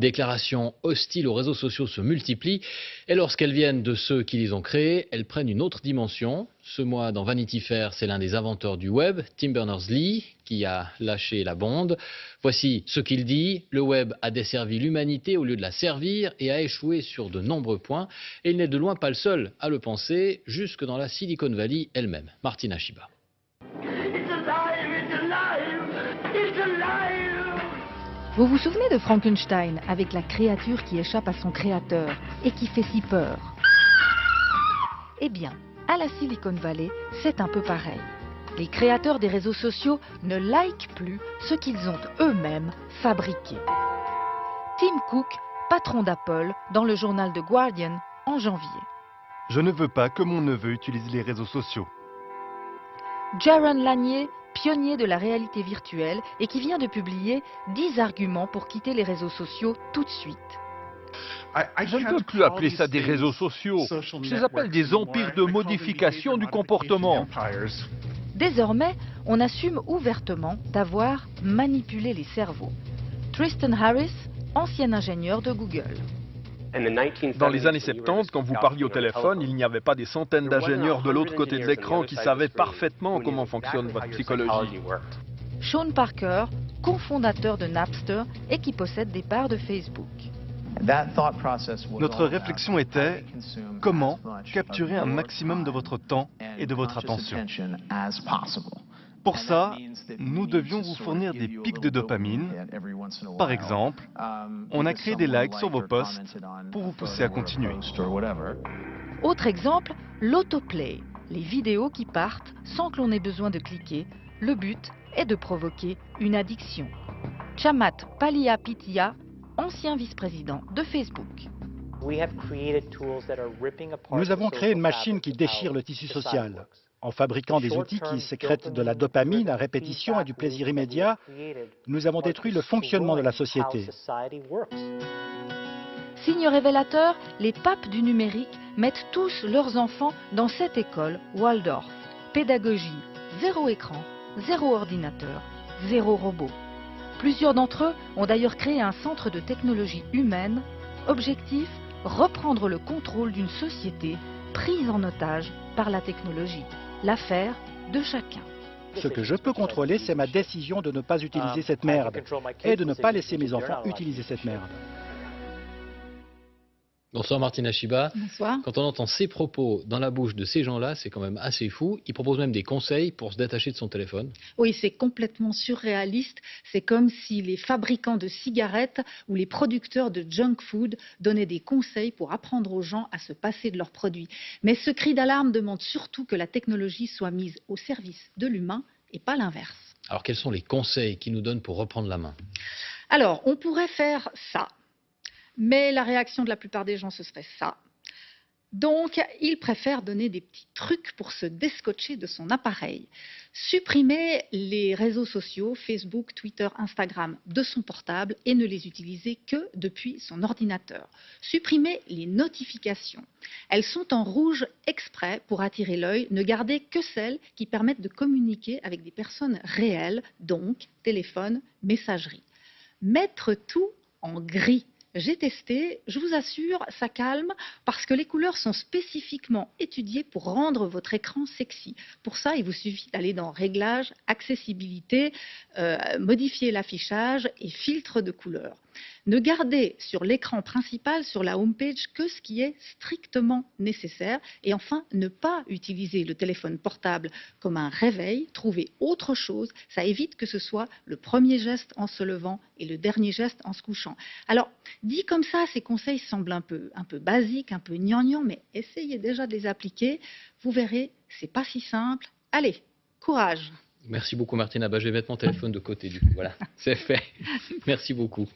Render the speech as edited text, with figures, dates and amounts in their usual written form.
Déclarations hostiles aux réseaux sociaux se multiplient et lorsqu'elles viennent de ceux qui les ont créés, elles prennent une autre dimension. Ce mois, dans Vanity Fair, c'est l'un des inventeurs du web, Tim Berners-Lee, qui a lâché la bombe. Voici ce qu'il dit: le web a desservi l'humanité au lieu de la servir et a échoué sur de nombreux points. Et il n'est de loin pas le seul à le penser, jusque dans la Silicon Valley elle-même. Martina Shiba. Vous vous souvenez de Frankenstein avec la créature qui échappe à son créateur et qui fait si peur? Eh bien, à la Silicon Valley, c'est un peu pareil. Les créateurs des réseaux sociaux ne likent plus ce qu'ils ont eux-mêmes fabriqué. Tim Cook, patron d'Apple, dans le journal The Guardian en janvier. Je ne veux pas que mon neveu utilise les réseaux sociaux. Jaron Lanier, pionnier de la réalité virtuelle et qui vient de publier 10 arguments pour quitter les réseaux sociaux tout de suite. Je ne peux plus appeler ça des réseaux sociaux. Je les appelle des empires de modification du comportement. Désormais, on assume ouvertement d'avoir manipulé les cerveaux. Tristan Harris, ancien ingénieur de Google. Dans les années 70, quand vous parliez au téléphone, il n'y avait pas des centaines d'ingénieurs de l'autre côté de l'écran qui savaient parfaitement comment fonctionne votre psychologie. Sean Parker, cofondateur de Napster et qui possède des parts de Facebook. Notre réflexion était comment capturer un maximum de votre temps et de votre attention. Pour ça, nous devions vous fournir des pics de dopamine. Par exemple, on a créé des likes sur vos posts pour vous pousser à continuer. Autre exemple, l'autoplay, les vidéos qui partent sans que l'on ait besoin de cliquer. Le but est de provoquer une addiction. Chamath Palihapitiya, ancien vice-président de Facebook. Nous avons créé une machine qui déchire le tissu social. En fabriquant des outils qui sécrètent de la dopamine à répétition et du plaisir immédiat, nous avons détruit le fonctionnement de la société. Signe révélateur, les papes du numérique mettent tous leurs enfants dans cette école Waldorf. Pédagogie, zéro écran, zéro ordinateur, zéro robot. Plusieurs d'entre eux ont d'ailleurs créé un centre de technologie humaine. Objectif, reprendre le contrôle d'une société prise en otage par la technologie. L'affaire de chacun. Ce que je peux contrôler, c'est ma décision de ne pas utiliser cette merde et de ne pas laisser mes enfants utiliser cette merde. Bonsoir Martina Shiba. Bonsoir. Quand on entend ces propos dans la bouche de ces gens-là, c'est quand même assez fou. Ils proposent même des conseils pour se détacher de son téléphone. Oui, c'est complètement surréaliste. C'est comme si les fabricants de cigarettes ou les producteurs de junk food donnaient des conseils pour apprendre aux gens à se passer de leurs produits. Mais ce cri d'alarme demande surtout que la technologie soit mise au service de l'humain et pas l'inverse. Alors quels sont les conseils qu'ils nous donnent pour reprendre la main? Alors, on pourrait faire ça. Mais la réaction de la plupart des gens, ce serait ça. Donc, ils préfèrent donner des petits trucs pour se descotcher de son appareil. Supprimer les réseaux sociaux, Facebook, Twitter, Instagram, de son portable et ne les utiliser que depuis son ordinateur. Supprimer les notifications. Elles sont en rouge exprès pour attirer l'œil. Ne garder que celles qui permettent de communiquer avec des personnes réelles, donc téléphone, messagerie. Mettre tout en gris. J'ai testé, je vous assure, ça calme parce que les couleurs sont spécifiquement étudiées pour rendre votre écran sexy. Pour ça, il vous suffit d'aller dans Réglages, Accessibilité, modifier l'affichage et filtre de couleurs. Ne gardez sur l'écran principal, sur la homepage, que ce qui est strictement nécessaire. Et enfin, ne pas utiliser le téléphone portable comme un réveil. Trouvez autre chose. Ça évite que ce soit le premier geste en se levant et le dernier geste en se couchant. Alors, dit comme ça, ces conseils semblent un peu basiques, un peu gnangnang, mais essayez déjà de les appliquer. Vous verrez, c'est pas si simple. Allez, courage! Merci beaucoup Martina. Je vais mettre mon téléphone de côté du coup. Voilà, c'est fait. Merci beaucoup.